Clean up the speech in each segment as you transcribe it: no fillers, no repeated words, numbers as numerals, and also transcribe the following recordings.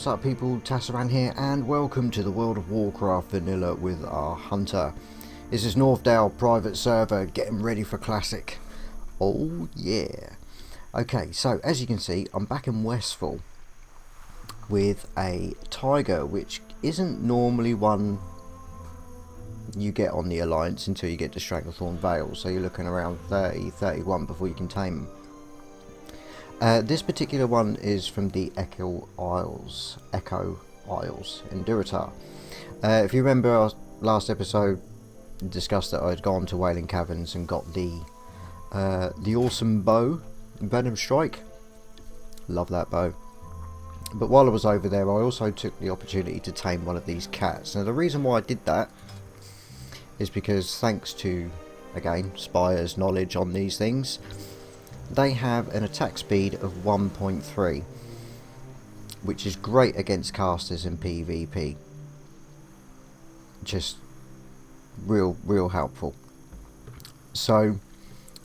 What's up people, Tasaran here and welcome to the World of Warcraft Vanilla with our Hunter. This is Northdale private server getting ready for Classic. Oh yeah. Okay, so as you can see I'm back in Westfall with a tiger, which isn't normally one you get on the Alliance until you get to Stranglethorn Vale, so you're looking around 30-31 before you can tame them. This particular one is from the Echo Isles in Durotar. If you remember our last episode, we discussed that I'd gone to Wailing Caverns and got the awesome bow, Venom Strike. Love that bow. But while I was over there, I also took the opportunity to tame one of these cats. Now the reason why I did that is because, thanks to, again, Spire's knowledge on these things, they have an attack speed of 1.3, which is great against casters in PvP. Just real helpful. So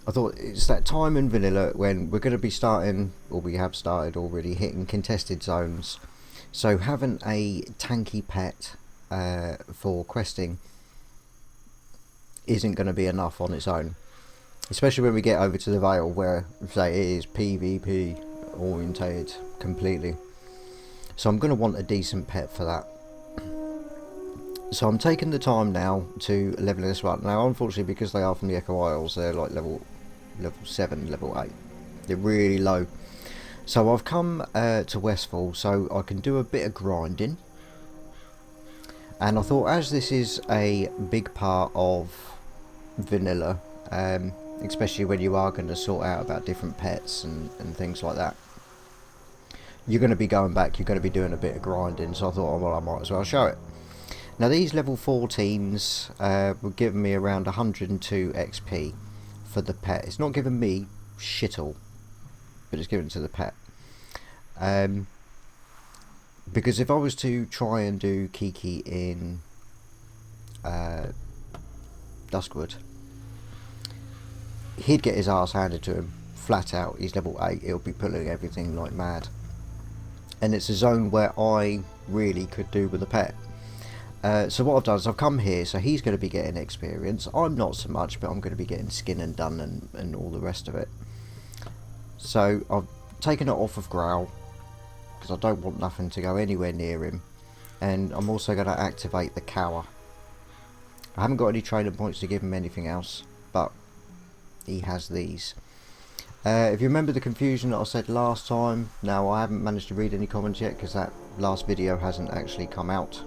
I thought it's that time in Vanilla when we're going to be starting, or we have started already, hitting contested zones. So having a tanky pet for questing isn't going to be enough on its own. Especially when we get over to the Vale, where, say, it is PvP orientated completely. So I'm going to want a decent pet for that. So I'm taking the time now to level this one. Now, unfortunately, because they are from the Echo Isles, they're like level 7, level 8. They're really low. So I've come to Westfall so I can do a bit of grinding. And I thought, as this is a big part of Vanilla, especially when you are going to sort out about different pets and things like that, you're going to be going back, you're going to be doing a bit of grinding, so I thought, oh, well, I might as well show it. Now these level 14s were giving me around 102 XP for the pet. It's not giving me shit all, but it's given to the pet. Because if I was to try and do Kiki in Duskwood, he'd get his ass handed to him flat out. He's level 8, he'll be pulling everything like mad, and it's a zone where I really could do with a pet. So what I've done is I've come here, so he's going to be getting experience. I'm not so much, but I'm going to be getting skin and done and all the rest of it. So I've taken it off of Growl because I don't want nothing to go anywhere near him, and I'm also going to activate the Cower. I haven't got any training points to give him anything else, but he has these. If you remember the confusion that I said last time, now I haven't managed to read any comments yet because that last video hasn't actually come out,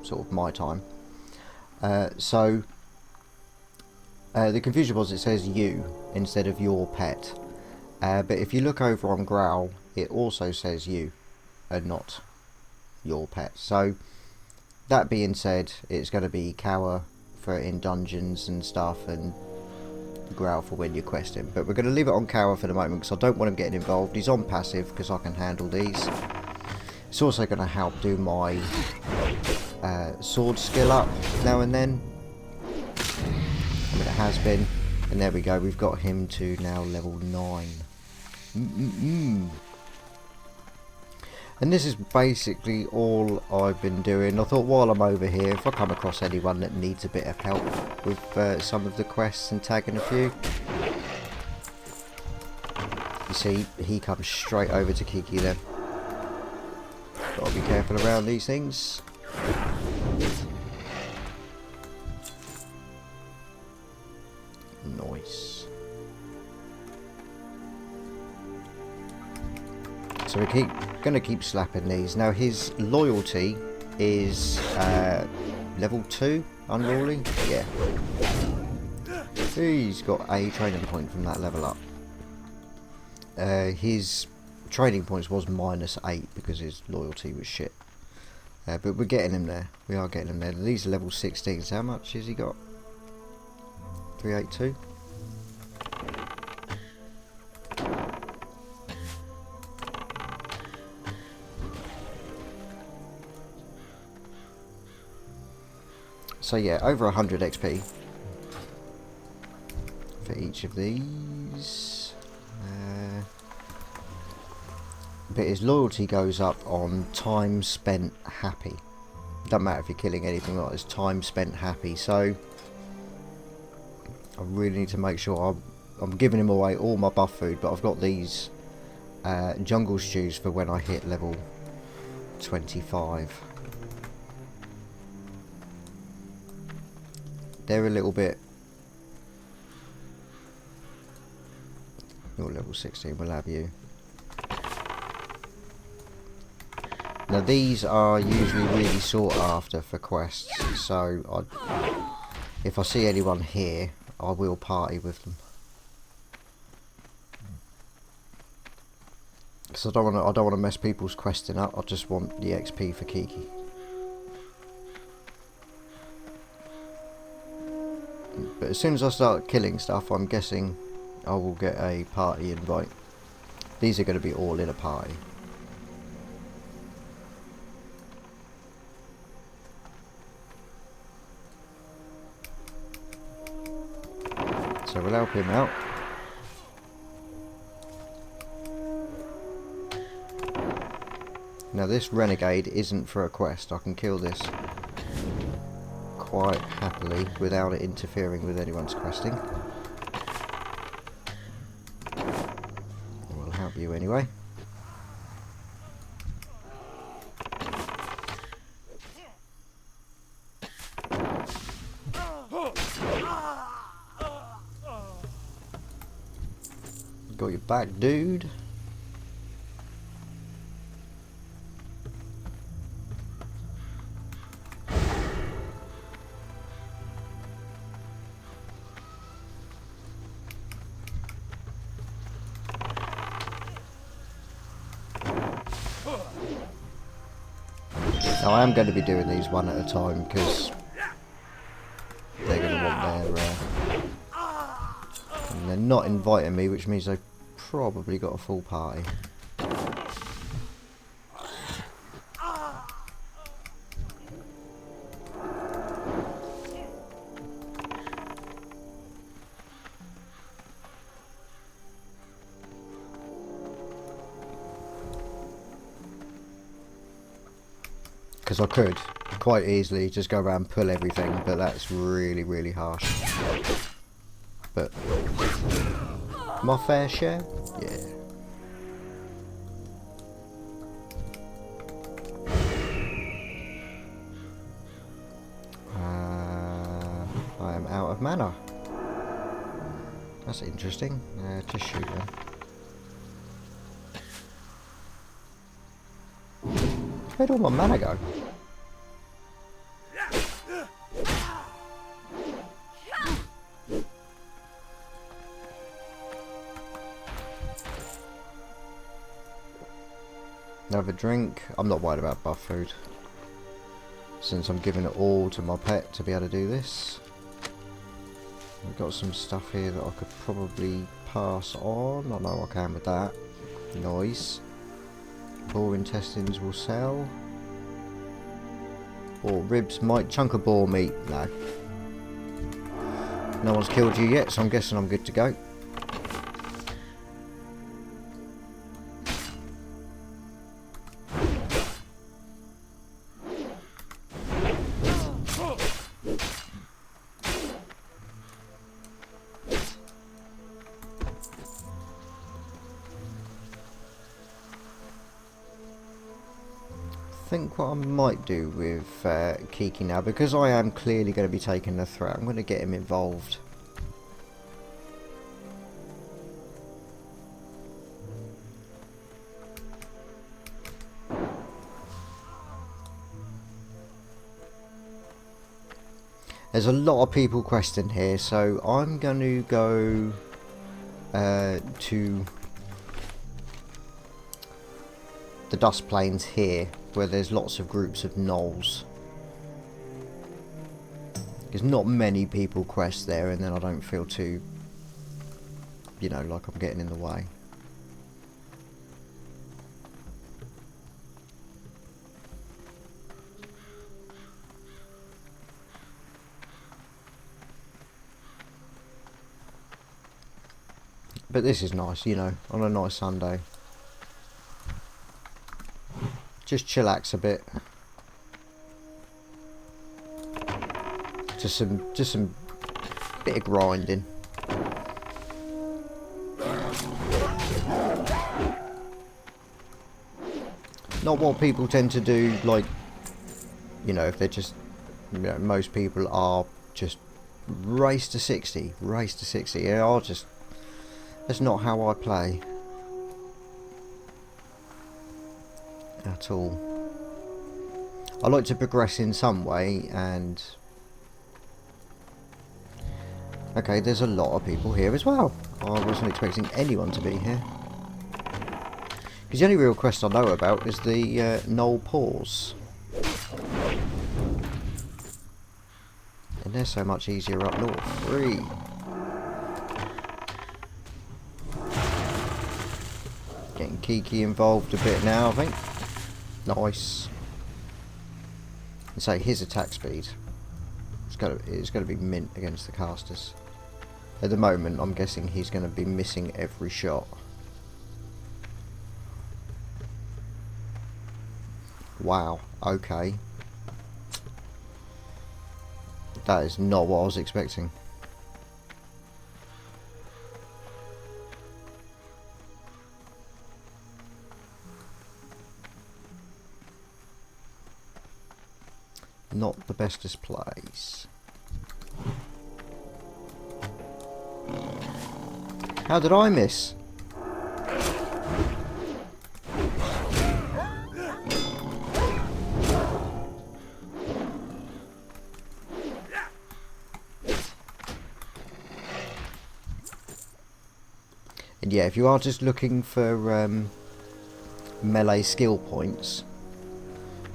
sort of my time. The confusion was, it says you instead of your pet, but if you look over on Growl, it also says you and not your pet. So that being said, it's going to be Cower for in dungeons and stuff, and Growl for when you're questing, but we're going to leave it on Cower for the moment because I don't want him getting involved. He's on passive because I can handle these. It's also going to help do my sword skill up now and then. I mean, it has been, and there we go, we've got him to now level 9. And this is basically all I've been doing. I thought, while I'm over here, if I come across anyone that needs a bit of help with some of the quests and tagging a few, you see, he comes straight over to Kiki then. Gotta be careful around these things. Nice. So we're going to keep slapping these. Now his loyalty is level 2, unruly. Yeah. He's got a training point from that level up. His training points was -8 because his loyalty was shit. But we're getting him there. We are getting him there. These are level 16s. How much has he got? 382. So yeah, over 100 XP for each of these. but his loyalty goes up on time spent happy. Doesn't matter if you're killing anything like this, time spent happy. So I really need to make sure I'm giving him away all my buff food, but I've got these jungle stews for when I hit level 25. They're a little bit... You're level 16, we'll have you. Now these are usually really sought after for quests, so if I see anyone here, I will party with them. Because I don't want to mess people's questing up. I just want the XP for Kiki. But as soon as I start killing stuff, I'm guessing I will get a party invite. These are going to be all in a party. So we'll help him out. Now this renegade isn't for a quest. I can kill this quite happily without it interfering with anyone's questing. We'll help you anyway. Got your back, dude. Now I am going to be doing these one at a time because they're going to want their and they're not inviting me, which means they've probably got a full party. Because I could quite easily just go around and pull everything, but that's really, really harsh. But my fair share? Yeah. I am out of mana. That's interesting. Just shoot them. Where'd all my mana go? Another drink. I'm not worried about buff food, since I'm giving it all to my pet to be able to do this. I've got some stuff here that I could probably pass on. I know I can with that. Nice. Boar intestines will sell. Boar ribs might. Chunk of boar meat. No. No one's killed you yet, so I'm guessing I'm good to go. I think what I might do with Kiki now, because I am clearly going to be taking the threat, I'm going to get him involved. There's a lot of people questing here, so I'm going to go to the dust plains here, where there's lots of groups of gnolls. There's not many people quest there, and then I don't feel too, you know, like I'm getting in the way. But this is nice, you know, on a nice Sunday. just chillax a bit. Just some bit of grinding. Not what people tend to do, like, you know, if they're just, you know, most people are just race to 60. Yeah, I'll just, that's not how I play. At all. I like to progress in some way, and okay, there's a lot of people here as well. I wasn't expecting anyone to be here. Because the only real quest I know about is the Knoll Paws. And they're so much easier up north. 3. Getting Kiki involved a bit now, I think. Nice. And so his attack speed. It's going to be mint against the casters. At the moment, I'm guessing he's going to be missing every shot. Wow, okay. That is not what I was expecting. Not the bestest place. How did I miss? And yeah, if you are just looking for melee skill points,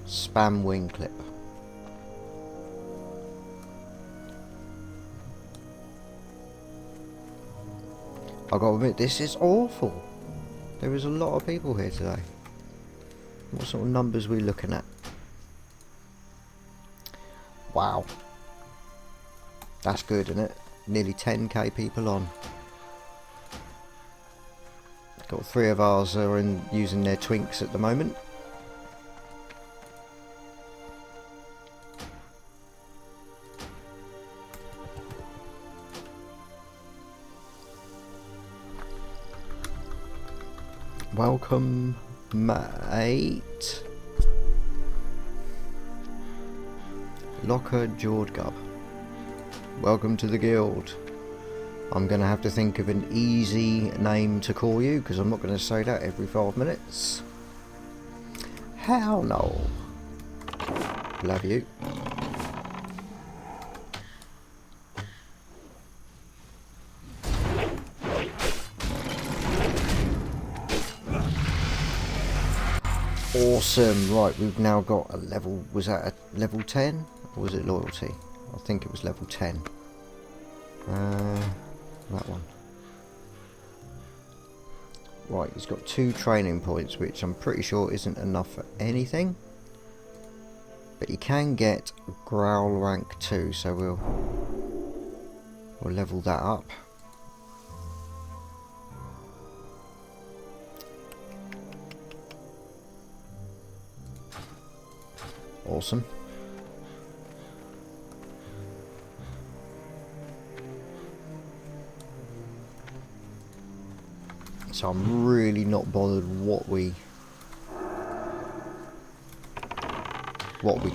spam wing clip. I've got to admit, this is awful. There is a lot of people here today. What sort of numbers are we looking at? Wow. That's good, isn't it? Nearly 10k people on. Got 3 of ours are using their twinks at the moment. Welcome, mate. Locker Jordgub. Welcome to the guild. I'm going to have to think of an easy name to call you, because I'm not going to say that every 5 minutes. Hell no. Love you. Awesome. Right, we've now got a level, was that a level 10? Or was it loyalty? I think it was level 10. That one. Right, he's got 2 training points, which I'm pretty sure isn't enough for anything. But he can get Growl rank 2, so we'll level that up. Awesome. So I'm really not bothered what we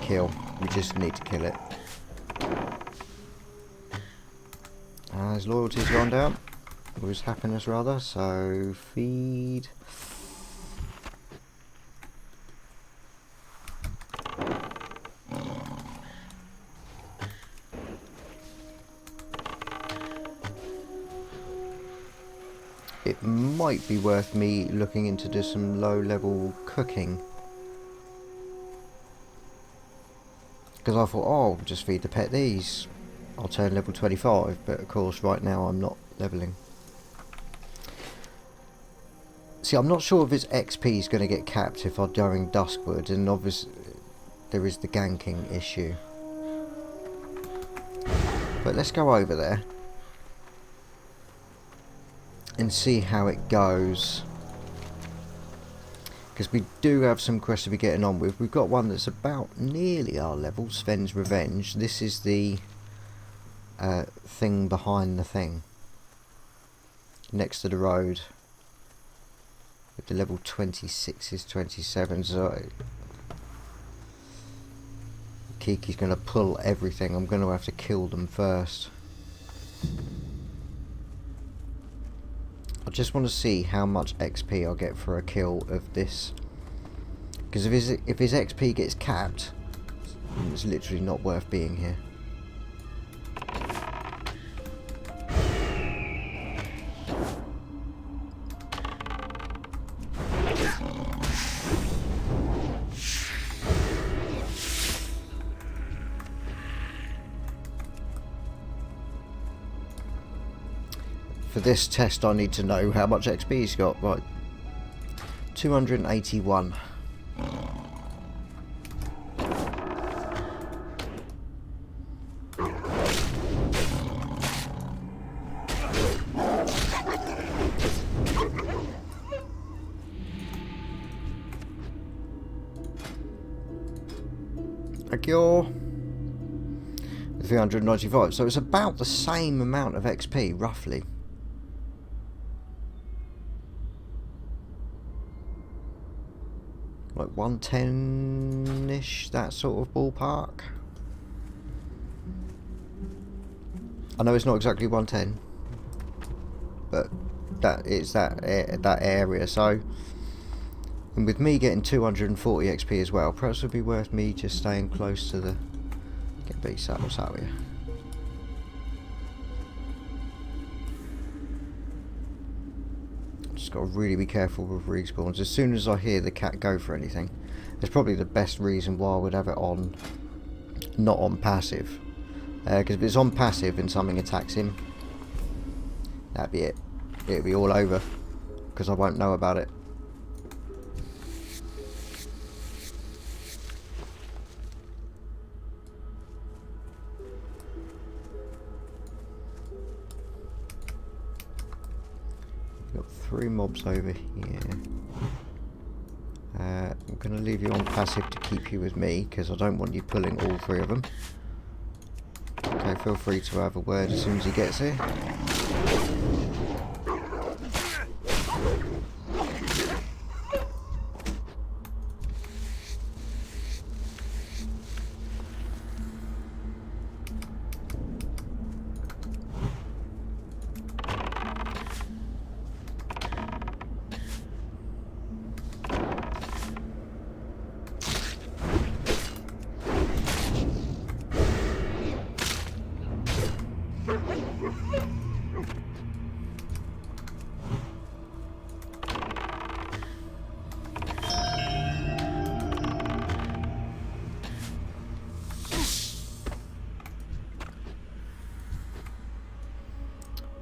kill. We just need to kill it. His loyalty's gone down. Or his happiness rather. So feed. It might be worth me looking into do some low level cooking, because I thought, oh, I'll just feed the pet these, I'll turn level 25, but of course right now I'm not leveling. See, I'm not sure if his XP is going to get capped if I'm going Duskwood, and obviously there is the ganking issue. But let's go over there and see how it goes, because we do have some quests to be getting on with. We've got one that's about nearly our level, Sven's Revenge. This is the thing behind the thing, next to the road, with the level 26s, 27s. So Kiki's going to pull everything. I'm going to have to kill them first. I just want to see how much XP I'll get for a kill of this, because if his XP gets capped, it's literally not worth being here. For this test I need to know how much XP he's got. Right, 281. Acure. 395, so it's about the same amount of XP roughly. Like 110-ish, that sort of ballpark. I know it's not exactly 110, but that is that area. So, and with me getting 240 XP as well, perhaps it would be worth me just staying close to the. Get beast up. What's that with you? Just got to really be careful with respawns. As soon as I hear the cat go for anything, it's probably the best reason why I would have it on, not on passive. Because if it's on passive and something attacks him, that'd be it. It'd be all over, because I won't know about it. Got 3 mobs over here. I'm going to leave you on passive to keep you with me, because I don't want you pulling all 3 of them. Okay, feel free to have a word as soon as he gets here.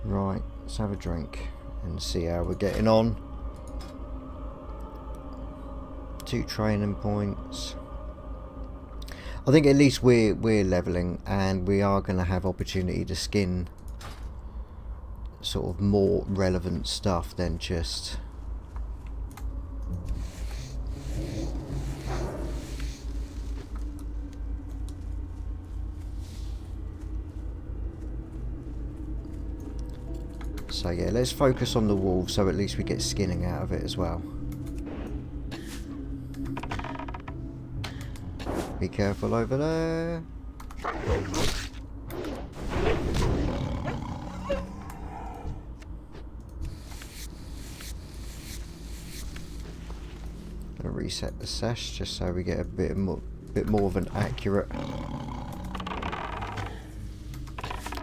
Right, let's have a drink and see how we're getting on. 2 training points. I think at least we're leveling, and we are going to have opportunity to skin sort of more relevant stuff than just so yeah, let's focus on the wolf so at least we get skinning out of it as well. Be careful over there. Gonna reset the sash just so we get a bit more of an accurate.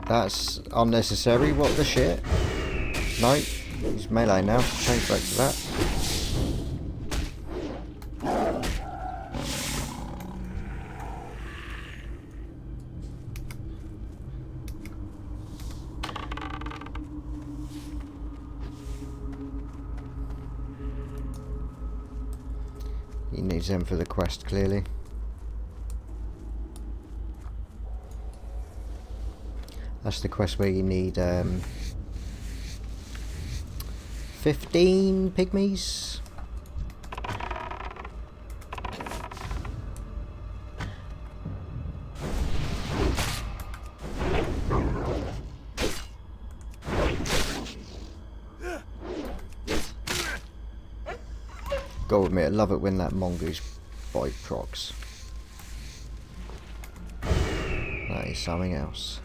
That's unnecessary. What the shit? No, he's melee now. Change back to that. He needs them for the quest, clearly. That's the quest where you need 15 pygmies. Go with me, I love it when that mongoose bite procs. That is something else.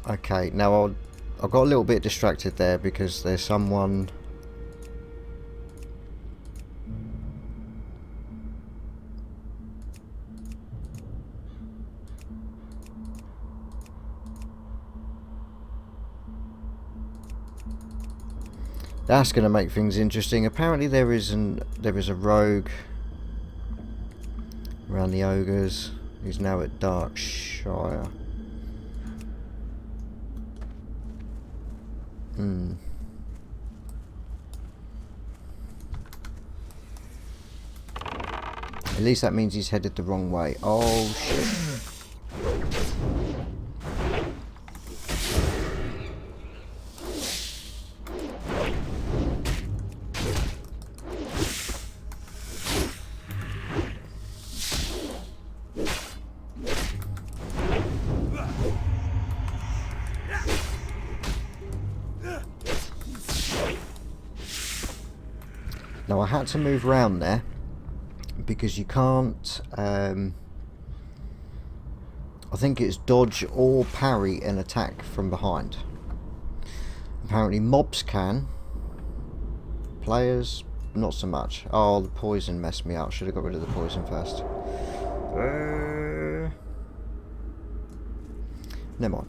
Okay, now I got a little bit distracted there because there's someone... That's going to make things interesting. Apparently there is a rogue around the ogres. He's now at Darkshire. At least that means he's headed the wrong way. Oh shit. Now I had to move around there because you can't, I think it's dodge or parry an attack from behind. Apparently mobs can, players not so much. Oh, the poison messed me up. Should have got rid of the poison first. Never mind.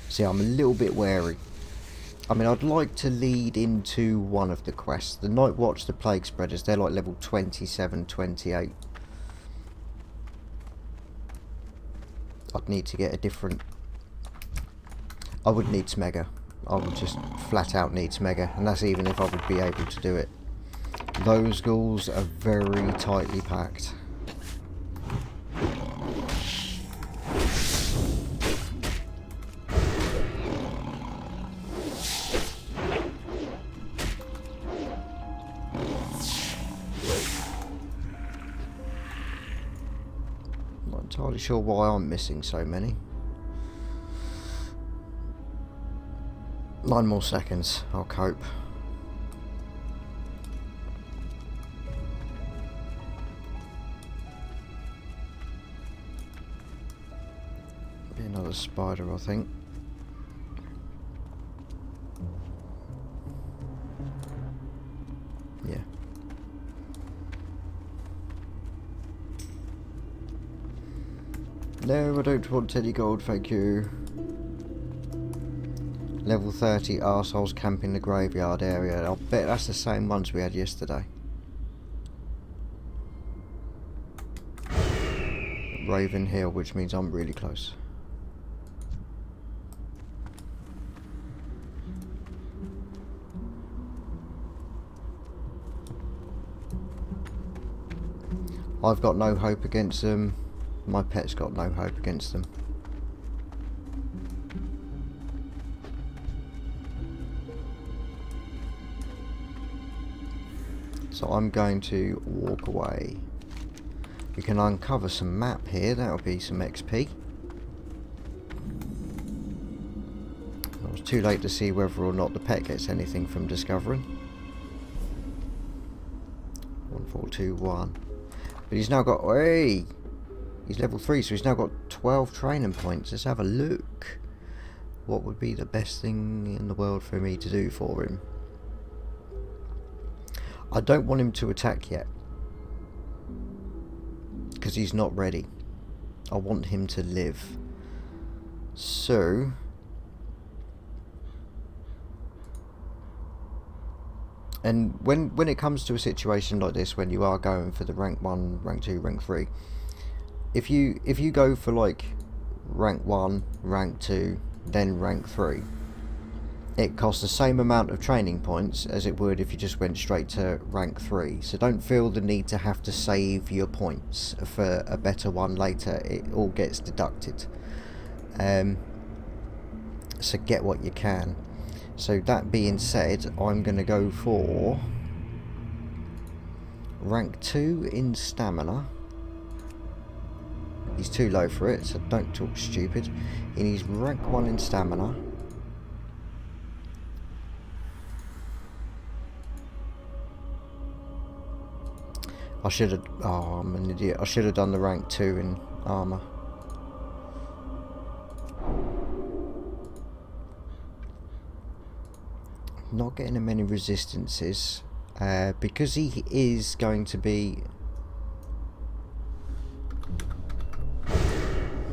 See, I'm a little bit wary. I mean, I'd like to lead into one of the quests. The Night Watch, the Plague Spreaders, they're like level 27, 28. I'd need to get a different... I would need Smega. I would just flat out need Smega, and that's even if I would be able to do it. Those ghouls are very tightly packed. Not entirely sure why I'm missing so many. 9 more seconds, I'll cope. Be another spider, I think. Yeah. No, I don't want any gold, thank you. Level 30 arseholes camping the graveyard area. I'll bet that's the same ones we had yesterday. Raven Hill, which means I'm really close. I've got no hope against them. My pet's got no hope against them. So I'm going to walk away. We can uncover some map here, that'll be some XP. It was too late to see whether or not the pet gets anything from discovering. 1421. But he's now got, hey! He's level 3, so he's now got 12 training points. Let's have a look. What would be the best thing in the world for me to do for him? I don't want him to attack yet, because he's not ready. I want him to live. So, and when it comes to a situation like this, when you are going for the rank 1, rank 2, rank 3, if you go for like rank 1, rank 2, then rank 3, it costs the same amount of training points as it would if you just went straight to rank 3. So don't feel the need to have to save your points for a better one later. It all gets deducted. So get what you can. So that being said, I'm going to go for rank 2 in stamina. He's too low for it, so don't talk stupid. He needs rank 1 in stamina. I should have... Oh, I'm an idiot. I should have done the rank 2 in armour. Not getting him many resistances. Because he is going to be...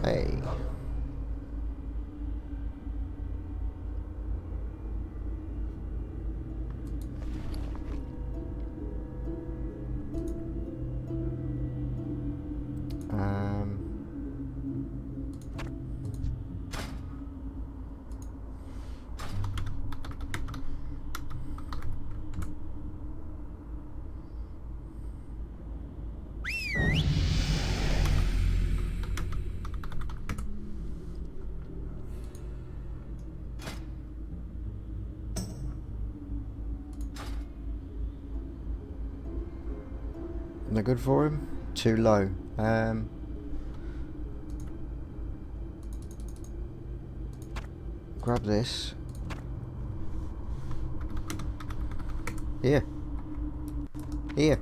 Hey. They're good for him? Too low. Grab this. Here. Here.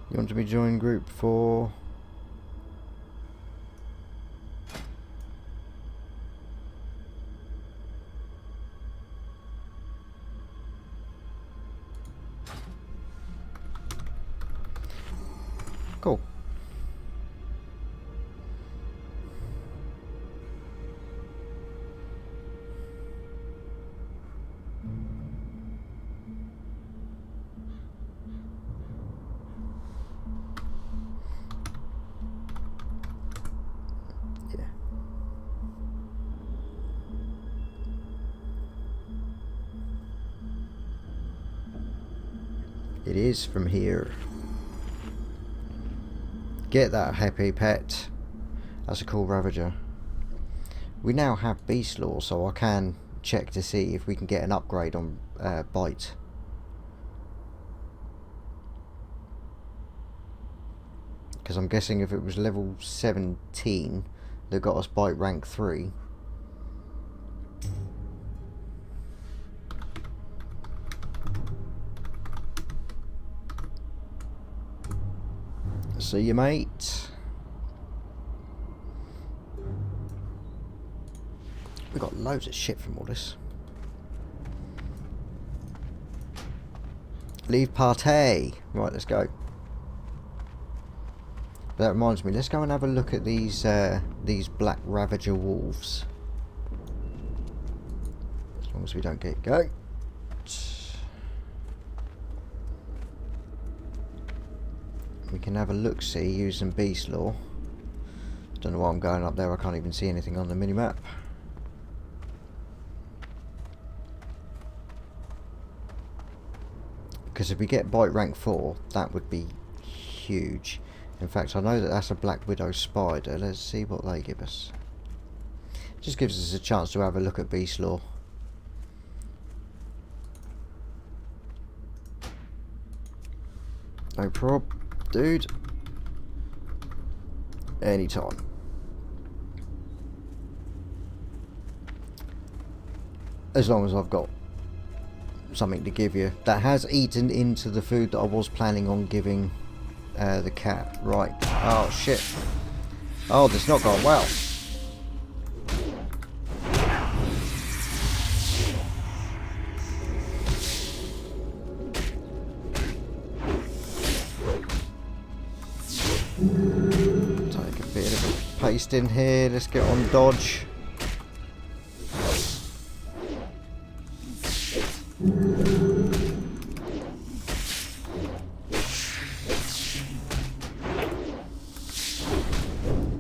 You want to be joined group for... Cool. It is from here. Get that happy pet. That's a cool Ravager. We now have Beast Law, so I can check to see if we can get an upgrade on Bite. Because I'm guessing if it was level 17 that got us Bite rank 3. See you, mate. We got loads of shit from all this. Leave party. Right, let's go. That reminds me. Let's go and have a look at these black Ravager wolves. As long as we don't get go. We can have a look-see using Beast Law. Don't know why I'm going up there, I can't even see anything on the minimap. Because if we get Bite rank 4, that would be huge. In fact, I know that that's a Black Widow Spider. Let's see what they give us. Just gives us a chance to have a look at Beast Law. No prob. Dude, anytime. As long as I've got something to give you. That has eaten into the food that I was planning on giving the cat. Right. Oh shit. Oh, that's not gone well. Paste in here, let's get on dodge.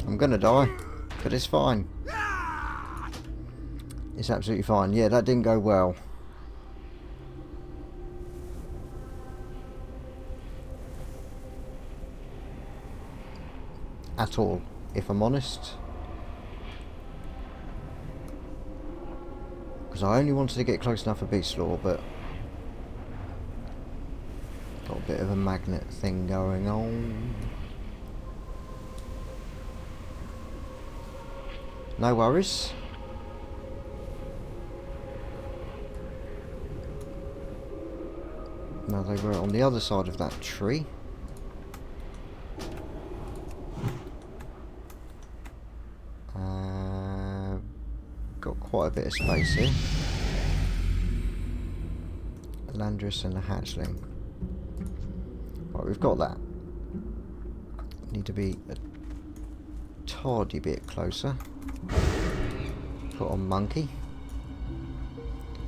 I'm gonna die, but it's fine. It's absolutely fine. Yeah, that didn't go well. At all, if I'm honest. Because I only wanted to get close enough for beast law, but got a bit of a magnet thing going on. No worries. Now they were on the other side of that tree. Got quite a bit of space here. A Landress and a hatchling. Right, we've got that. Need to be a toddy bit closer. Put on monkey.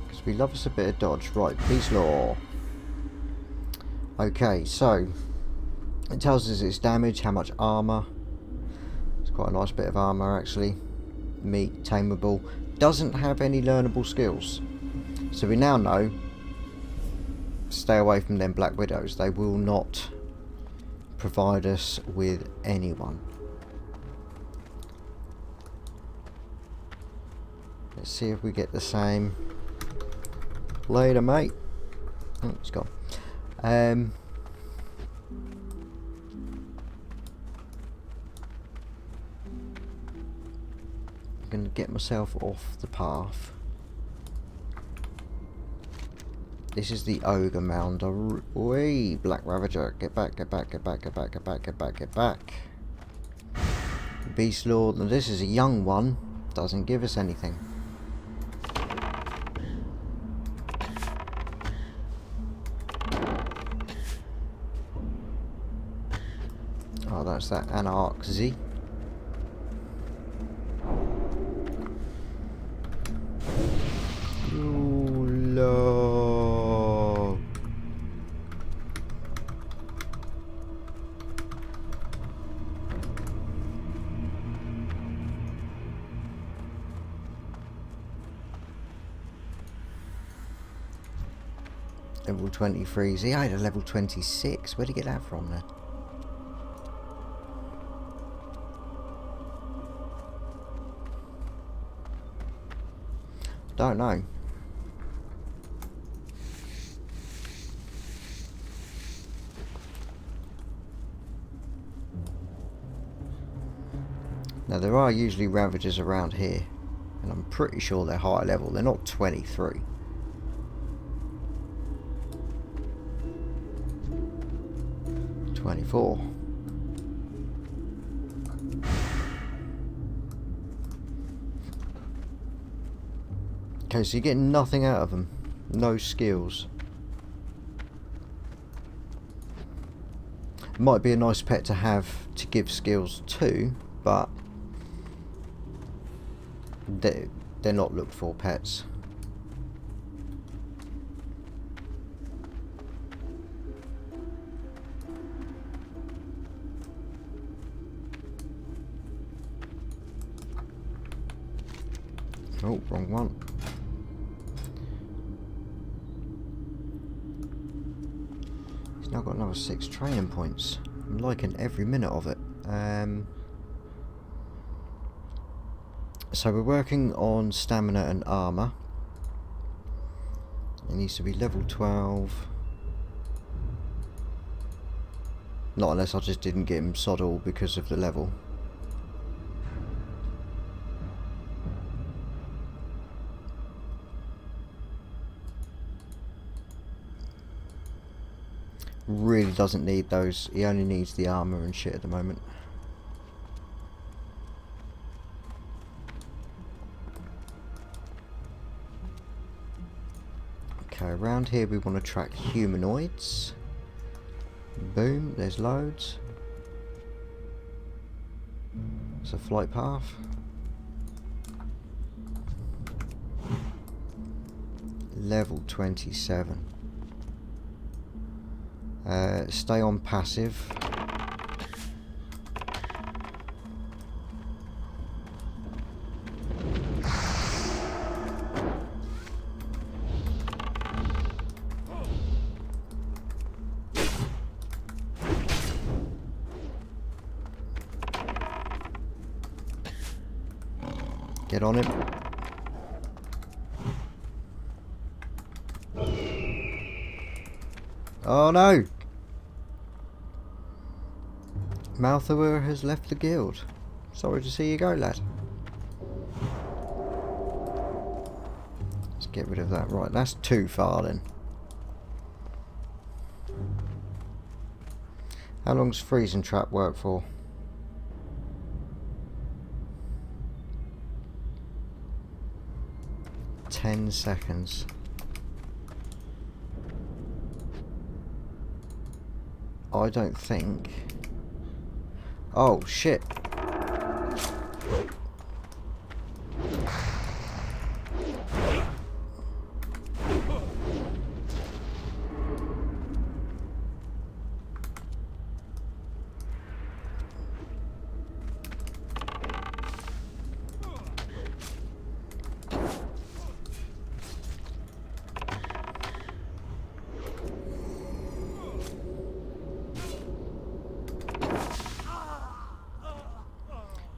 Because we love us a bit of dodge. Right, beast law. Okay, so it tells us its damage, how much armour. It's quite a nice bit of armour actually. Meat, tameable. Doesn't have any learnable skills. So we now know, stay away from them Black Widows. They will not provide us with anyone. Let's see if we get the same. Later, mate. Oh, it's gone. I'm going to get myself off the path. This is the ogre mound. Wee, Black Ravager. Get back, get back, get back, get back, get back, get back, get back. Beast Lord. Now this is a young one. Doesn't give us anything. Oh, that's that Anarch Z. Level 23. See, I had a level 26. Where'd he get that from then? Don't know. Now there are usually Ravagers around here, and I'm pretty sure they're higher level. They're not 23. Okay, so you're getting nothing out of them. No skills. Might be a nice pet to have to give skills to, but they're not looked for pets. Oh, wrong one. He's now got another 6 training points. I'm liking every minute of it. So we're working on stamina and armour. It needs to be level 12. Not unless I just didn't get him sod all because of the level. Really doesn't need those. He only needs the armour and shit at the moment. Okay, around here we want to track humanoids. Boom, there's loads. It's a flight path. Level 27. Stay on passive. Get on him. Oh no! Malthor has left the guild. Sorry to see you go, lad. Let's get rid of that. Right, that's too far then. How long's freezing trap work for? "10 seconds. I don't think... Oh shit.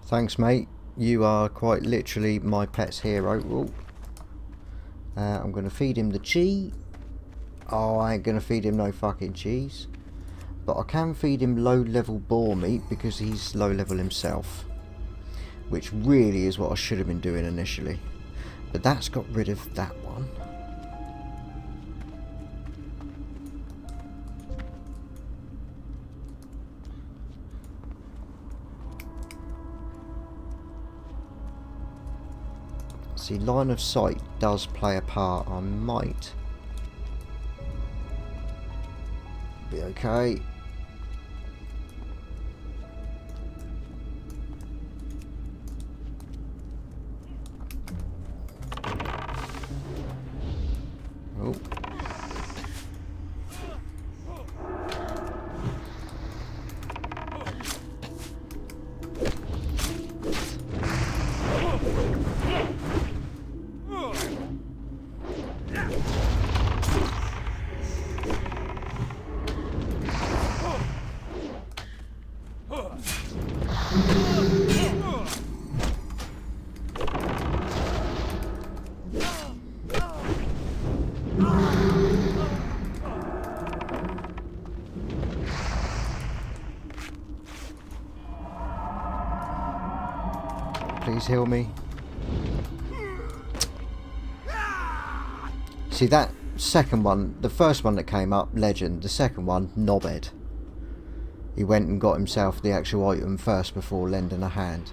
Thanks, mate. You are quite literally my pet's hero. Ooh. I'm going to feed him the cheese. Oh, I ain't going to feed him no fucking cheese. But I can feed him low-level boar meat because he's low-level himself. Which really is what I should have been doing initially. But that's got rid of that one. See, line of sight does play a part. I might be okay. Oh. Please heal me. See, that second one, the first one that came up, legend. The second one, knobhead. He went and got himself the actual item first before lending a hand.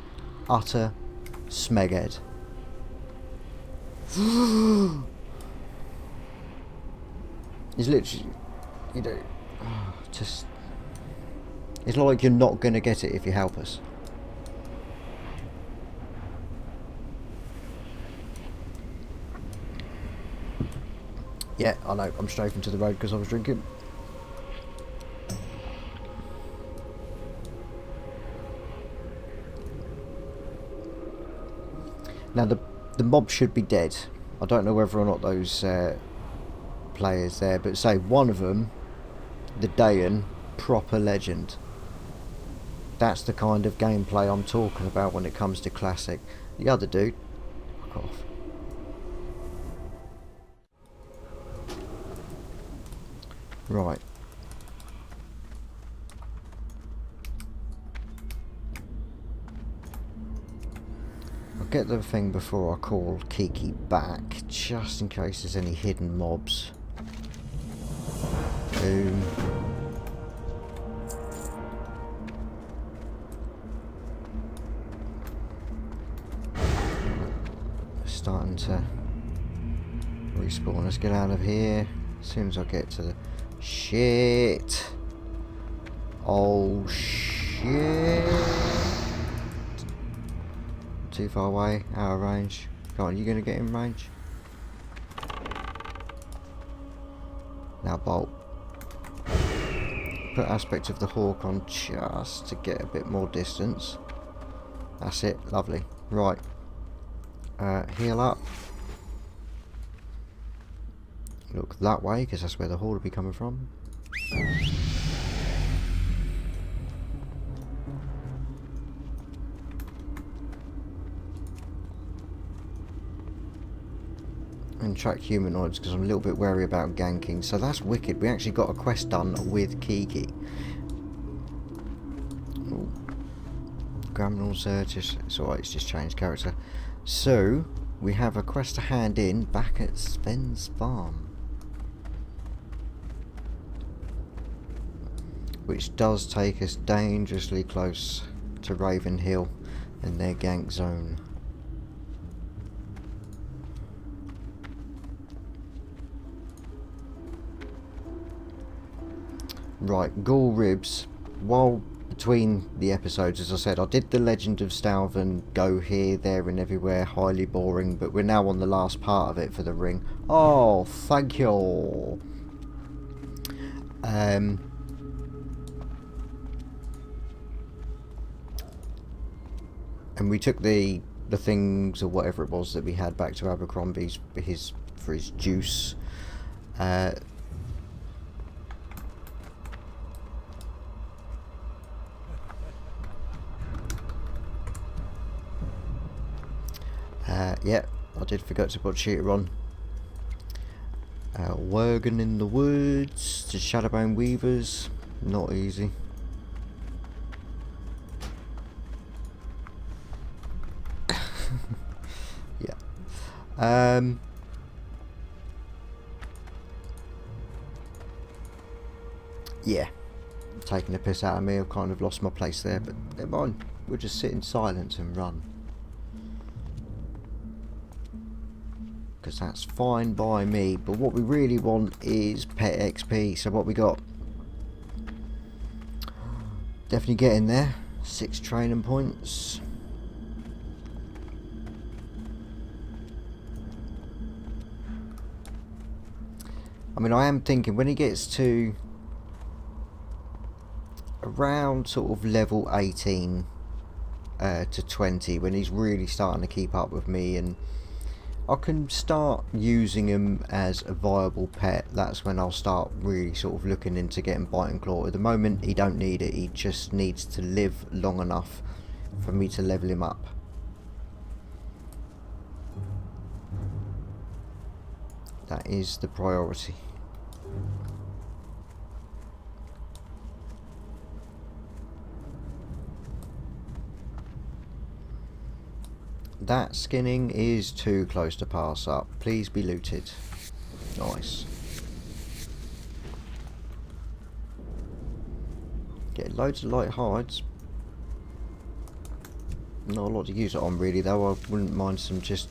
Utter smeghead. He's literally, you know, just... It's like you're not going to get it if you help us. Yeah, I know, I'm strafing to the road because I was drinking. Now the mob should be dead. I don't know whether or not those players there, but say one of them, the Dayan, proper legend. That's the kind of gameplay I'm talking about when it comes to classic. The other dude, fuck off. Right. I'll get the thing before I call Kiki back, just in case there's any hidden mobs. Boom. Starting to respawn. Let's get out of here as soon as I get to the... Shit. Oh shit. Too far away, out of range. Come on, you gonna get in range? Now bolt. Put aspect of the hawk on just to get a bit more distance. That's it, lovely. Right. Heal up. Look that way, because that's where the horde will be coming from. and track humanoids because I'm a little bit wary about ganking. So that's wicked. We actually got a quest done with Kiki. Grandmal's it's alright, it's just changed character. So we have a quest to hand in back at Sven's farm, which does take us dangerously close to Ravenhill and their gank zone. Right, Ghoul Ribs. While between the episodes, as I said, I did the Legend of Stalvin, go here, there and everywhere, highly boring, but we're now on the last part of it for the ring. Oh, thank you. And we took the things or whatever it was that we had back to Abercrombie's for his juice. Yeah, I did forget to put cheater on. Worgen in the woods to Shadowbound Weavers, not easy. Yeah. Yeah, taking a piss out of me. I've kind of lost my place there, but never mind. We'll just sit in silence and run, because that's fine by me. But what we really want is pet XP. So what we got? Definitely getting there. 6 training points. I mean, I am thinking when he gets to around sort of level 18 to 20, when he's really starting to keep up with me and I can start using him as a viable pet, that's when I'll start really sort of looking into getting Bite and Claw. At the moment he don't need it, he just needs to live long enough for me to level him up. That is the priority. That skinning is too close to pass up. Please be looted. Nice. Get loads of light hides. Not a lot to use it on really though. I wouldn't mind some just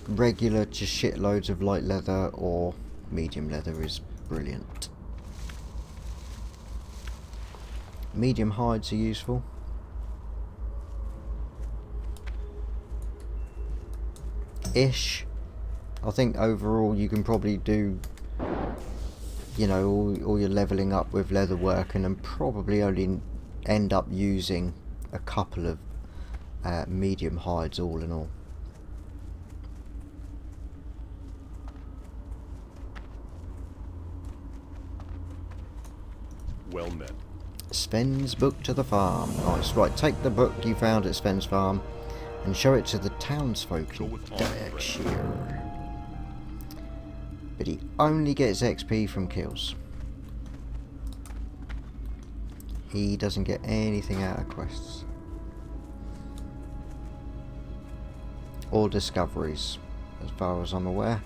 regular, just shitloads of light leather or medium leather is brilliant. Medium hides are useful. Ish. I think overall you can probably do, you know, all your leveling up with leather work and then probably only end up using a couple of medium hides all in all. Well met. Sven's book to the farm. Nice. Right, take the book you found at Sven's farm and show it to the townsfolk in Berkshire. But he only gets XP from kills. He doesn't get anything out of quests. Or discoveries, as far as I'm aware.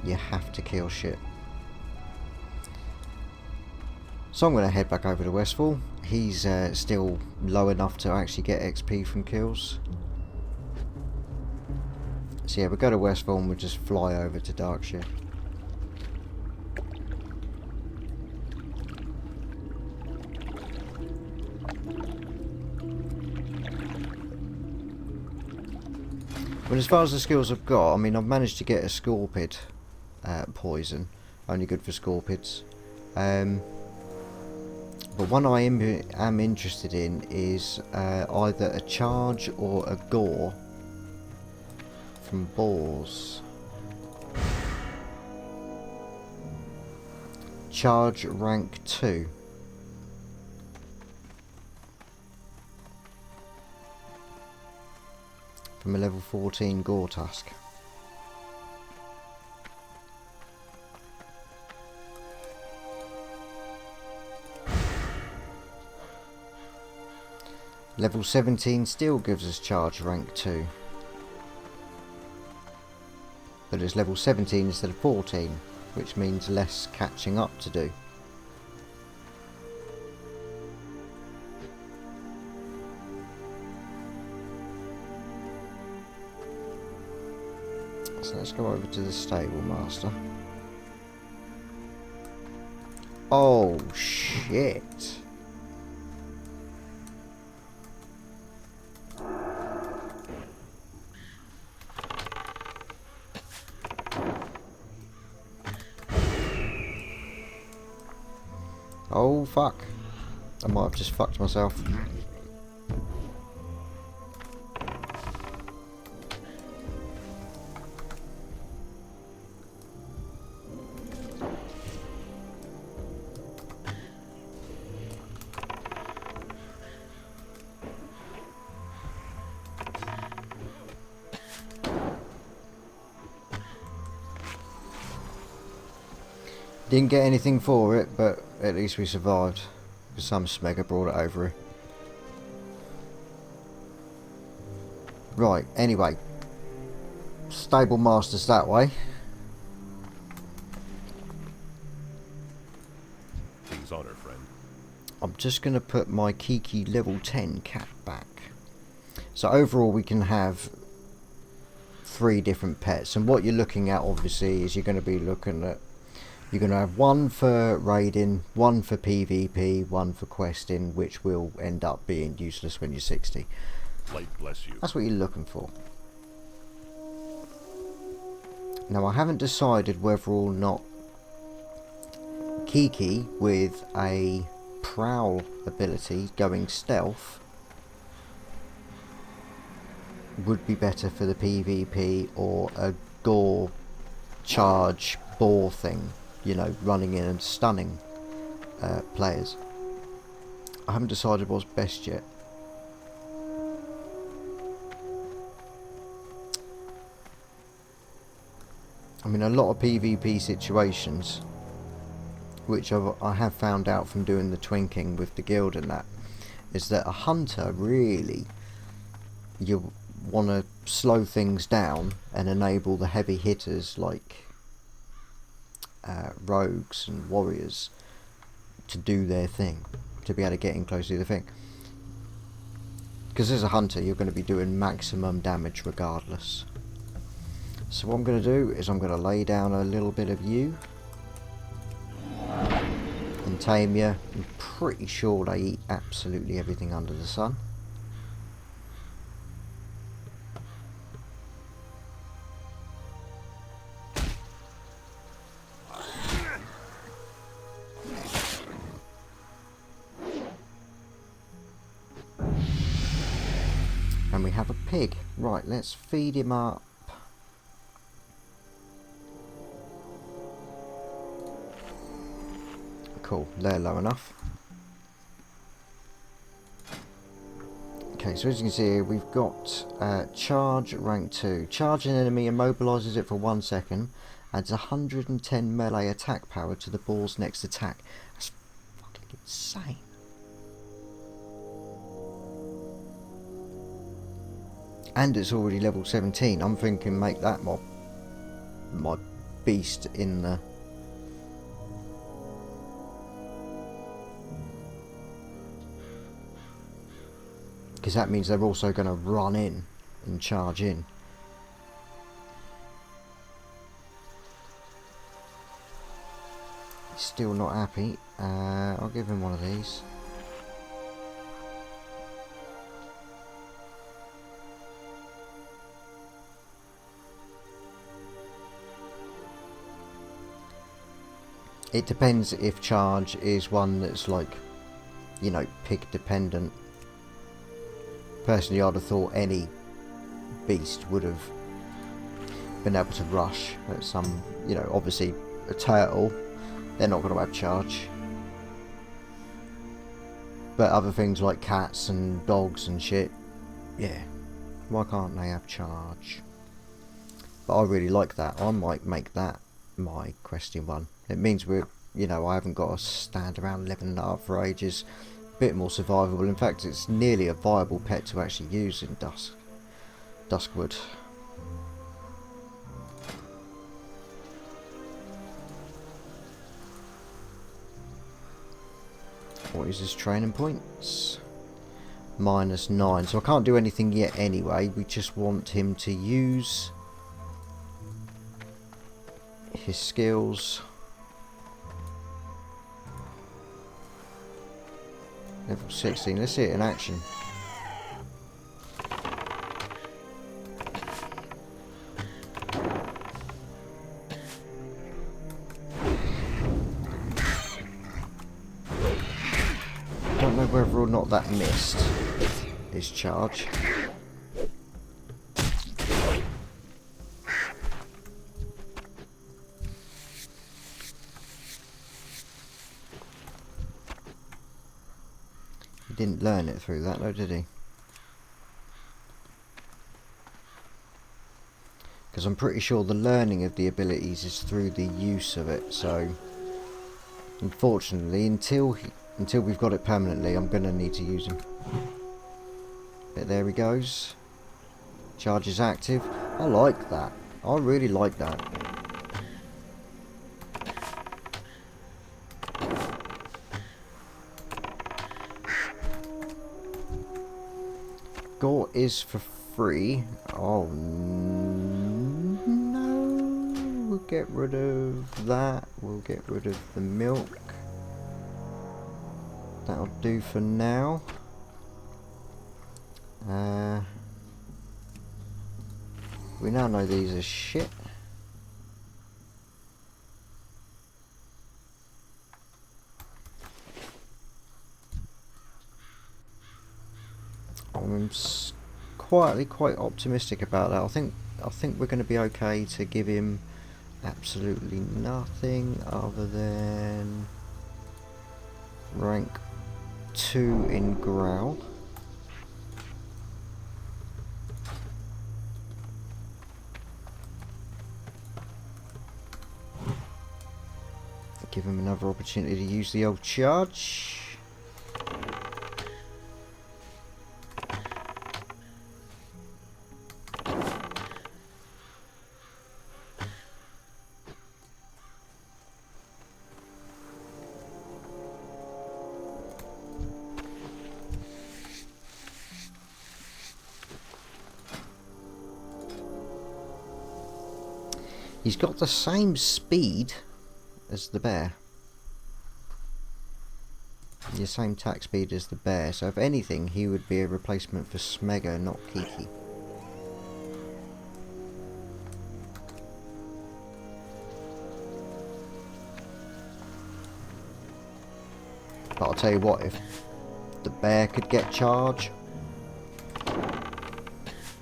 You have to kill shit. So I'm going to head back over to Westfall. He's still low enough to actually get XP from kills. So yeah, we'll go to Westfall and we'll just fly over to Darkshire. But as far as the skills I've got, I mean, I've managed to get a Scorpid poison, only good for Scorpids. But one I am interested in is either a charge or a gore from boars. Charge rank 2. From a level 14 gore tusk. Level 17 still gives us charge rank 2. But it's level 17 instead of 14, which means less catching up to do. So let's go over to the stable master. Oh shit. Oh fuck. I might have just fucked myself. Didn't get anything for it, but at least we survived. Because some smegger brought it over here. Right, anyway. Stable master's that way. King's honor, friend. I'm just going to put my Kiki level 10 cat back. So overall we can have 3 different pets. And what you're looking at obviously is you're going to be looking at, you're going to have one for raiding, one for PvP, one for questing, which will end up being useless when you're 60. Light bless you. That's what you're looking for. Now I haven't decided whether or not Kiki with a prowl ability going stealth would be better for the PvP or a gore charge boar thing. You know, running in and stunning players. I haven't decided what's best yet. I mean, a lot of PvP situations, which I have found out from doing the twinking with the guild and that, is that a hunter really, you want to slow things down and enable the heavy hitters like rogues and warriors to do their thing, to be able to get in close to the thing. Because as a hunter you're going to be doing maximum damage regardless. So what I'm going to do is I'm going to lay down a little bit of you and tame you. I'm pretty sure they eat absolutely everything under the sun. And we have a pig. Right, let's feed him up. Cool, they're low enough. Okay, so as you can see here, we've got charge rank 2. Charge an enemy immobilises it for 1 second. Adds 110 melee attack power to the boar's next attack. That's fucking insane. And it's already level 17. I'm thinking make that my beast in the... Because that means they're also going to run in and charge in. Still not happy. I'll give him one of these. It depends if charge is one that's like, you know, pig dependent. Personally, I'd have thought any beast would have been able to rush at some, you know, obviously a turtle, they're not going to have charge. But other things like cats and dogs and shit, yeah, why can't they have charge? But I really like that. I might make that my questing one. It means we're, you know, I haven't got to stand around 11.5 for ages bit more survivable. In fact, it's nearly a viable pet to actually use in Duskwood. What is his training points? -9, so I can't do anything yet anyway. We just want him to use his skills. Level 16, let's see it in action. Don't know whether or not that missed his charge. He didn't learn it through that though, did he? Because I'm pretty sure the learning of the abilities is through the use of it, so unfortunately until we've got it permanently, I'm going to need to use him. But there he goes. Charge is active. I like that. I really like that. Gore is for free. Oh no. We'll get rid of that. We'll get rid of the milk. That'll do for now. We now know these are shit. I'm quietly quite optimistic about that. I think we're going to be okay to give him absolutely nothing other than rank 2 in growl. Give him another opportunity to use the old charge. He's got the same speed as the bear. The same attack speed as the bear, so if anything he would be a replacement for Smega, not Kiki. But I'll tell you what, if the bear could get charge,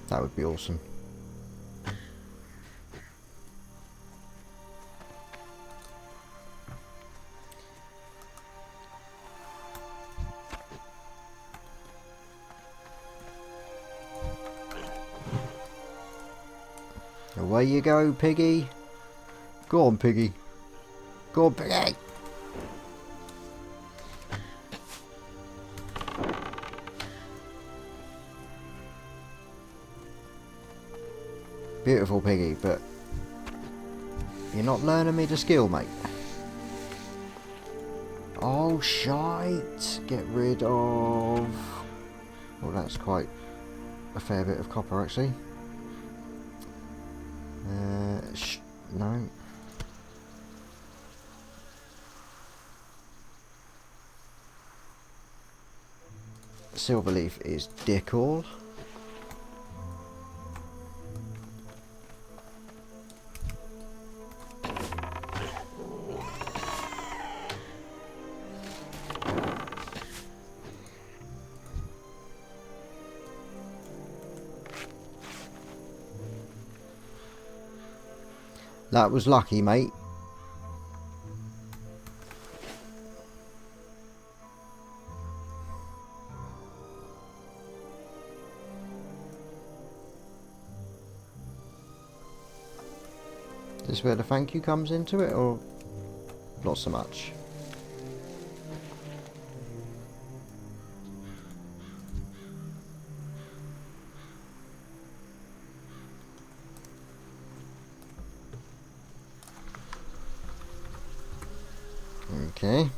that would be awesome. Away you go, Piggy. Go on, Piggy. Go on, Piggy. Beautiful, Piggy, but you're not learning me the skill, mate. Oh, shite. Get rid of... Well, that's quite a fair bit of copper, actually. No. Silverleaf is dick all. That was lucky, mate. Is this where the thank you comes into it, or not so much? Okay.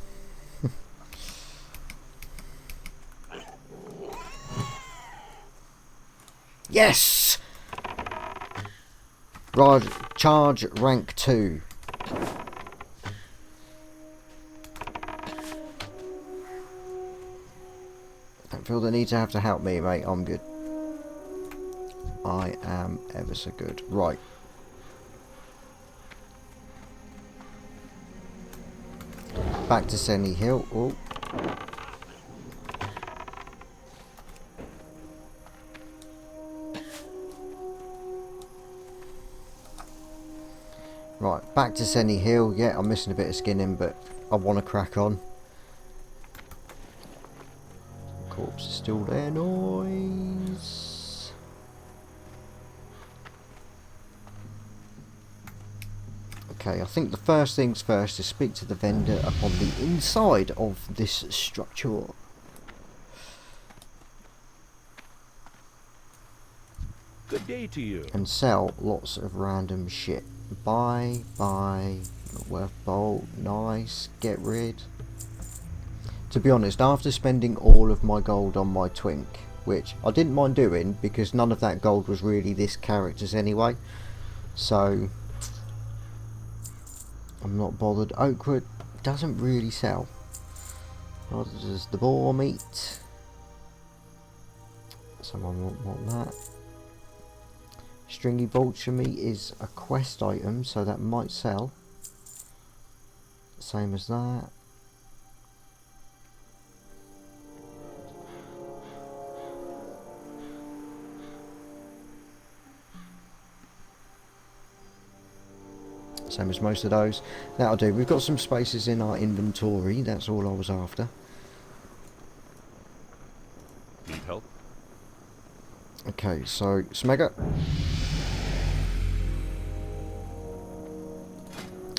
Yes! Rod, charge rank 2. Don't feel the need to have to help me, mate. I'm good. I am ever so good. Right. Back to Senny Hill. Oh. Right, back to Senny Hill. Yeah, I'm missing a bit of skinning, but I want to crack on. Corpse is still there. Noise. Okay, I think the first things first is speak to the vendor up on the inside of this structure. Good day to you. And sell lots of random shit. Buy, not worth bolt, nice, get rid. To be honest, after spending all of my gold on my twink, which I didn't mind doing because none of that gold was really this character's anyway, so I'm not bothered. Oakwood doesn't really sell. What does the boar meat? Someone won't want that. Stringy vulture meat is a quest item, so that might sell. Same as that. Same as most of those. That'll do. We've got some spaces in our inventory. That's all I was after. Need help? Okay, so Smegger.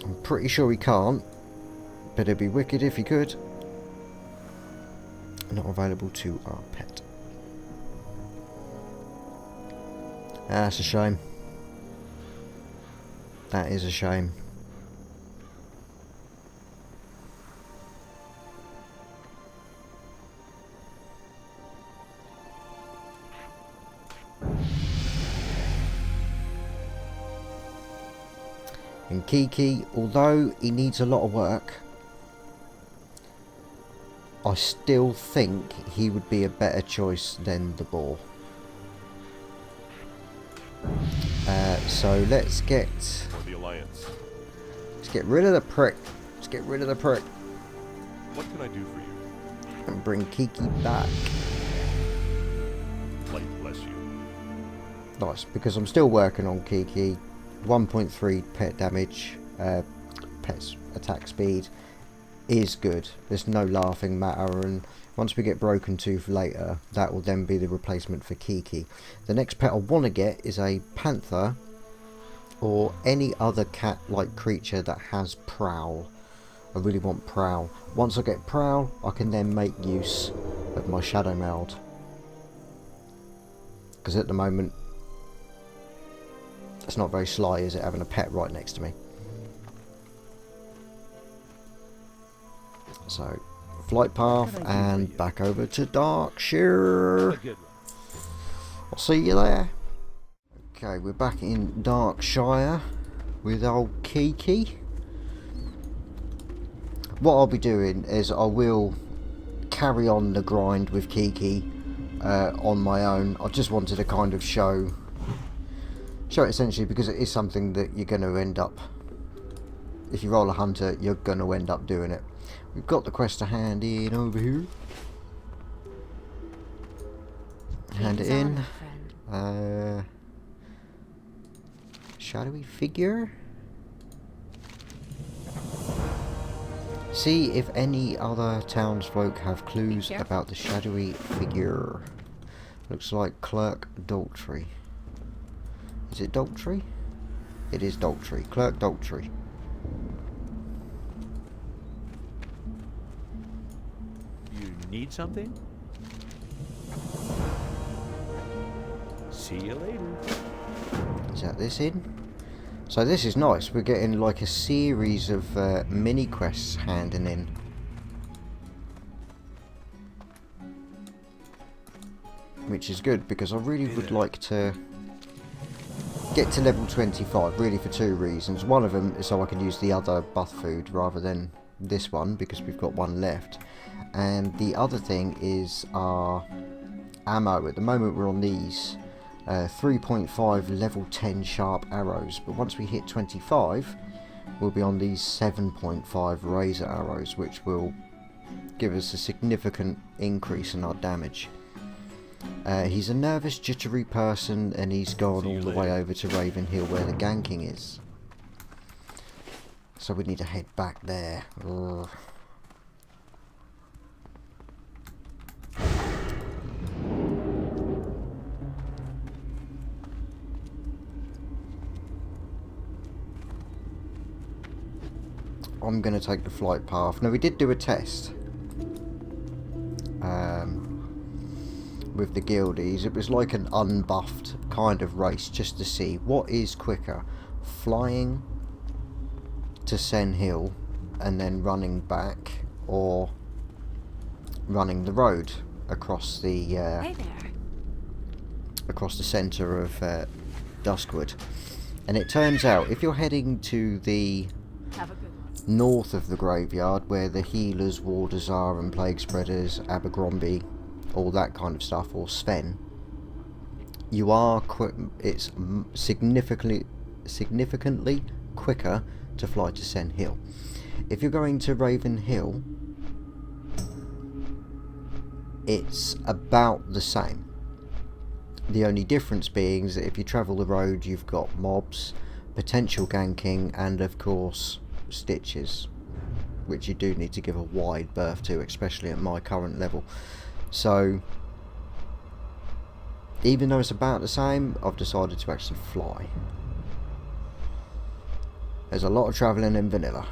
I'm pretty sure he can't, but it'd be wicked if he could. Not available to our pet. That's a shame. That is a shame. And Kiki, although he needs a lot of work, I still think he would be a better choice than the boar. So let's get rid of the prick. Let's get rid of the prick. What can I do for you? And bring Kiki back. Light bless you. Nice, because I'm still working on Kiki. 1.3 pet damage, pet's attack speed is good. There's no laughing matter, and once we get Broken Tooth later, that will then be the replacement for Kiki. The next pet I want to get is a panther or any other cat-like creature that has prowl. I really want prowl. Once I get prowl, I can then make use of my shadow meld. Because at the moment, it's not very sly, is it, having a pet right next to me? So, flight path and back over to Darkshire. I'll see you there. Okay, we're back in Darkshire with old Kiki. What I'll be doing is I will carry on the grind with Kiki on my own. I just wanted to kind of show it essentially, because it is something that you're going to end up, if you roll a hunter, you're going to end up doing it. We've got the quest to hand in over here. Hand it in. Shadowy figure. See if any other townsfolk have clues about the shadowy figure. Looks like Clerk Daltrey. Is it Daltrey? It is Daltrey. Clerk Daltrey. You need something? See you later. Is that this in? So this is nice. We're getting like a series of mini quests handing in. Which is good, because I really would like to get to level 25, really for two reasons. One of them is so I can use the other buff food rather than this one, because we've got one left. And the other thing is our ammo. At the moment we're on these 3.5 level 10 sharp arrows, but once we hit 25 we'll be on these 7.5 razor arrows, which will give us a significant increase in our damage. He's a nervous, jittery person, and he's gone all the way over to Ravenhill where the ganking is. So we need to head back there. Ugh. I'm going to take the flight path. Now, we did do a test with the guildies. It was like an unbuffed kind of race, just to see what is quicker, flying to Sen Hill and then running back, or running the road across the Hey there. across the centre of Duskwood. And it turns out if you're heading to the Have a good one. north of the graveyard, where the healers, warders are, and plague spreaders, Abercrombie, all that kind of stuff, or Sven, you are it's significantly quicker to fly to Sen Hill. If you're going to Ravenhill, it's about the same. The only difference being is that if you travel the road, you've got mobs, potential ganking, and of course stitches, which you do need to give a wide berth to, especially at my current level. So even though it's about the same, I've decided to actually fly. There's a lot of travelling in vanilla.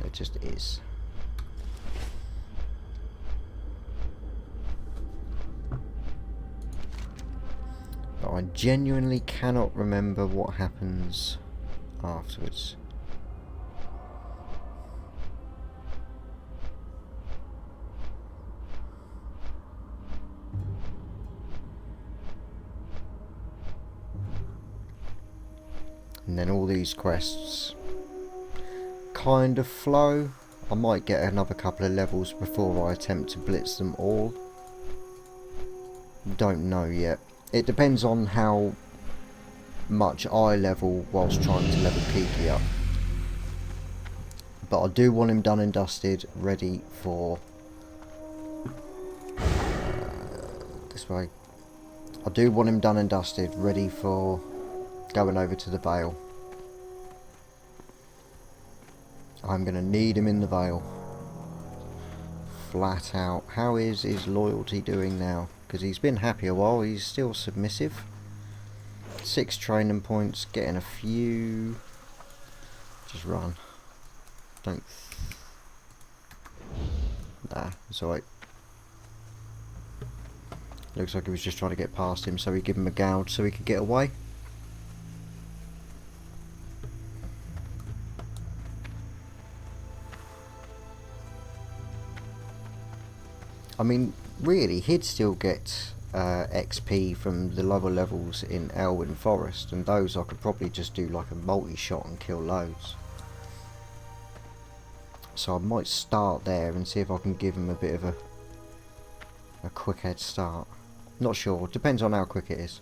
It just is. But I genuinely cannot remember what happens afterwards. And then all these quests kind of flow. I might get another couple of levels before I attempt to blitz them all. Don't know yet. It depends on how much I level whilst trying to level Kiki up. But I do want him done and dusted, ready for this way. I do want him done and dusted, ready for going over to the Vale. I'm going to need him in the Vale. Flat out. How is his loyalty doing now? Because he's been happy a while. He's still submissive. 6 training points. Getting a few. Just run. Don't. Nah, it's alright. Looks like he was just trying to get past him, so we give him a gouge so he could get away. I mean, really, he'd still get XP from the lower levels in Elwyn Forest, and those I could probably just do like a multi-shot and kill loads. So I might start there and see if I can give him a bit of a quick head start. Not sure, depends on how quick it is.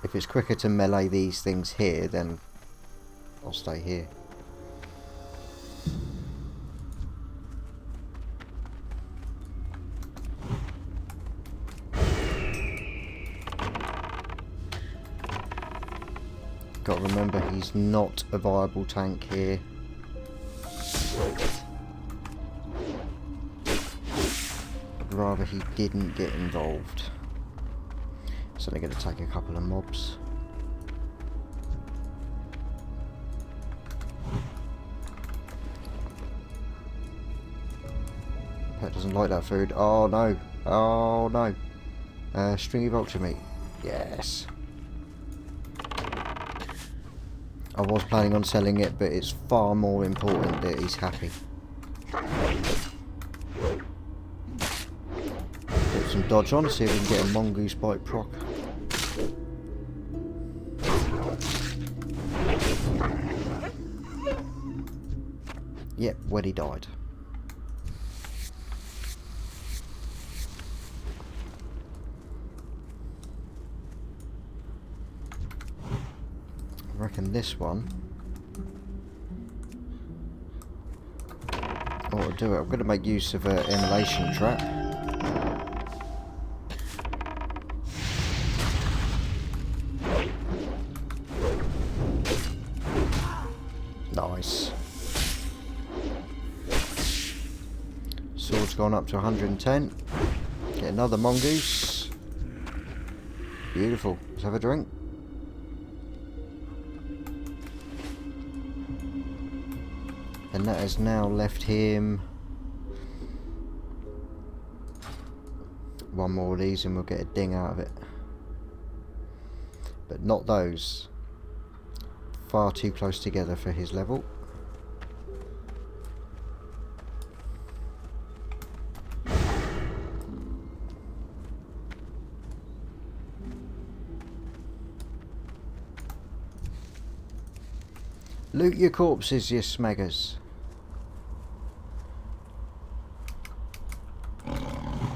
If it's quicker to melee these things here, then I'll stay here. Got to remember, he's not a viable tank here. I'd rather he didn't get involved. So they're going to take a couple of mobs. Pet doesn't like that food. Oh no. Oh no. Stringy vulture meat. Yes. I was planning on selling it, but it's far more important that he's happy. Put some dodge on, see if we can get a mongoose bite proc. Yep, when he died. I reckon this one. Oh, I'll do it. I'm going to make use of an immolation trap. Nice. Sword's gone up to 110. Get another mongoose. Beautiful. Let's have a drink. And that has now left him one more of these and we'll get a ding out of it. But not those. Far too close together for his level. Loot your corpses, you smaggers.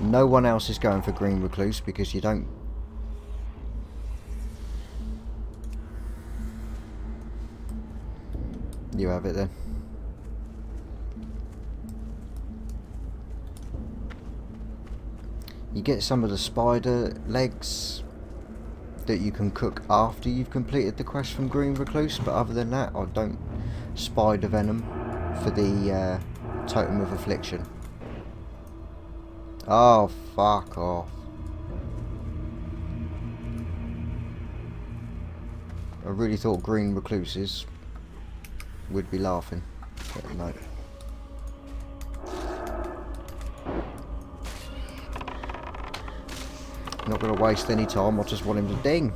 No one else is going for green recluse because you don't. You have it then. You get some of the spider legs that you can cook after you've completed the quest from green recluse, but other than that I don't spider venom for the totem of affliction. Oh, fuck off. I really thought green recluses would be laughing. But no. Not going to waste any time, I just want him to ding.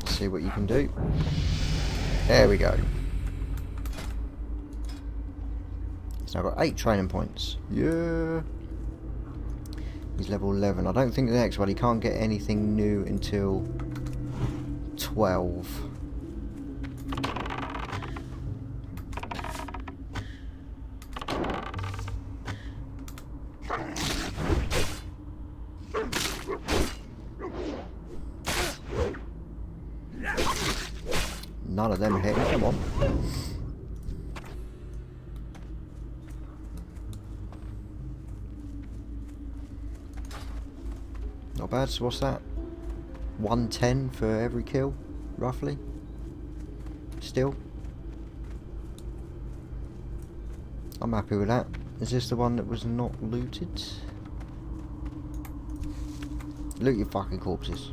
See what you can do. There we go. So I've got 8 training points. Yeah. He's level 11. I don't think the next one, he can't get anything new until 12. None of them are hitting, come on. Not bad, so what's that? 110 for every kill, roughly? Still? I'm happy with that. Is this the one that was not looted? Loot your fucking corpses.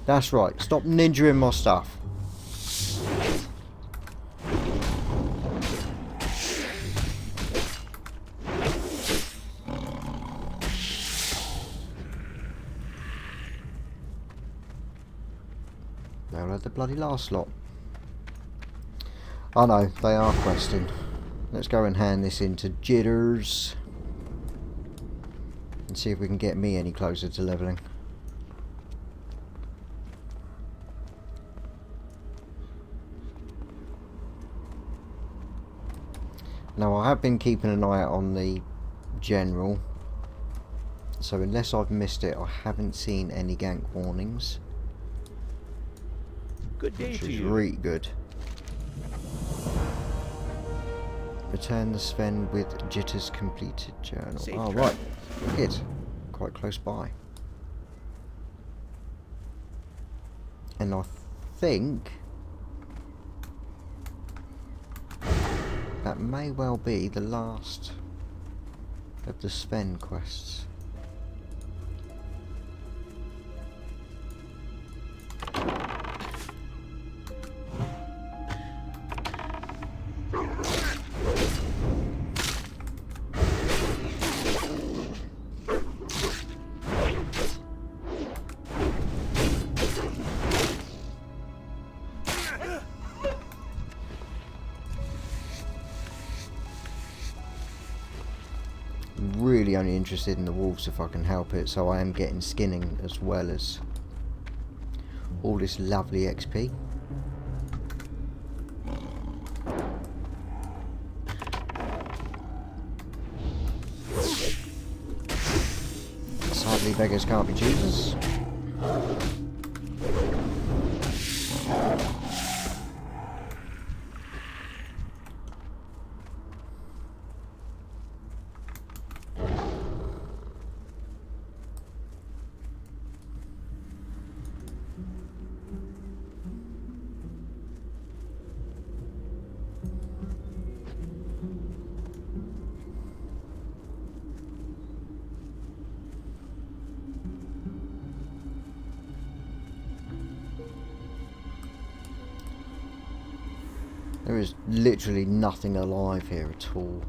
That's right, stop ninjaing my stuff. They'll have the bloody last lot. I know, they are questing. Let's go and hand this into Jitters. And see if we can get me any closer to leveling. Now I have been keeping an eye out on the general, so unless I've missed it, I haven't seen any gank warnings. Good day which to is you. really good. Return the Sven with Jitters completed journal. Safe Oh travel. right, good. Quite close by. And I think that may well be the last of the Sven quests. Really only interested in the wolves if I can help it, so I am getting skinning as well as all this lovely XP. Sadly, beggars can't be choosers. There is literally nothing alive here at all.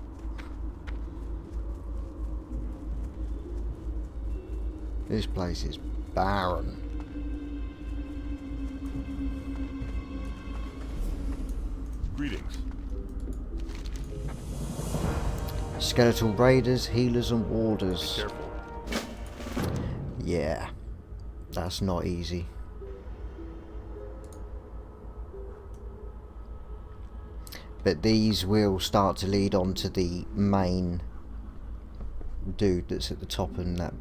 This place is barren. Greetings. Skeletal raiders, healers and warders. Careful. Yeah, that's not easy. But these will start to lead on to the main dude that's at the top in that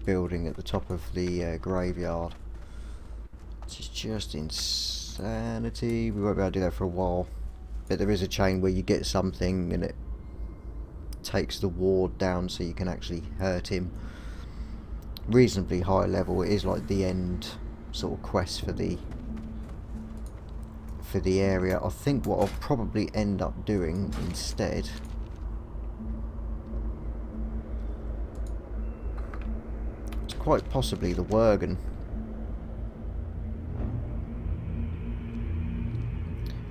building at the top of the graveyard. It's just insanity. We won't be able to do that for a while. But there is a chain where you get something and it takes the ward down so you can actually hurt him. Reasonably high level. It is like the end sort of quest for the area. I think what I'll probably end up doing instead is quite possibly the Worgen,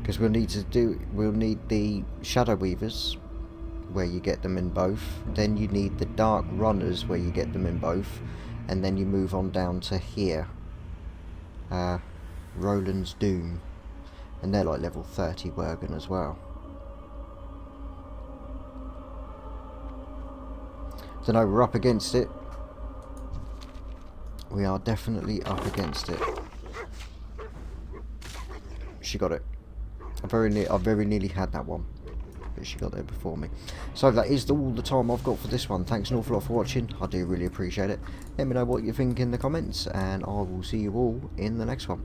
because we'll need the Shadow Weavers where you get them in both, then you need the Dark Runners where you get them in both, and then you move on down to here, Roland's Doom. And they're like level 30 Worgen as well. So no, we're up against it. We are definitely up against it. She got it. I very nearly had that one, but she got there before me. So that is all the time I've got for this one. Thanks an awful lot for watching. I do really appreciate it. Let me know what you think in the comments, and I will see you all in the next one.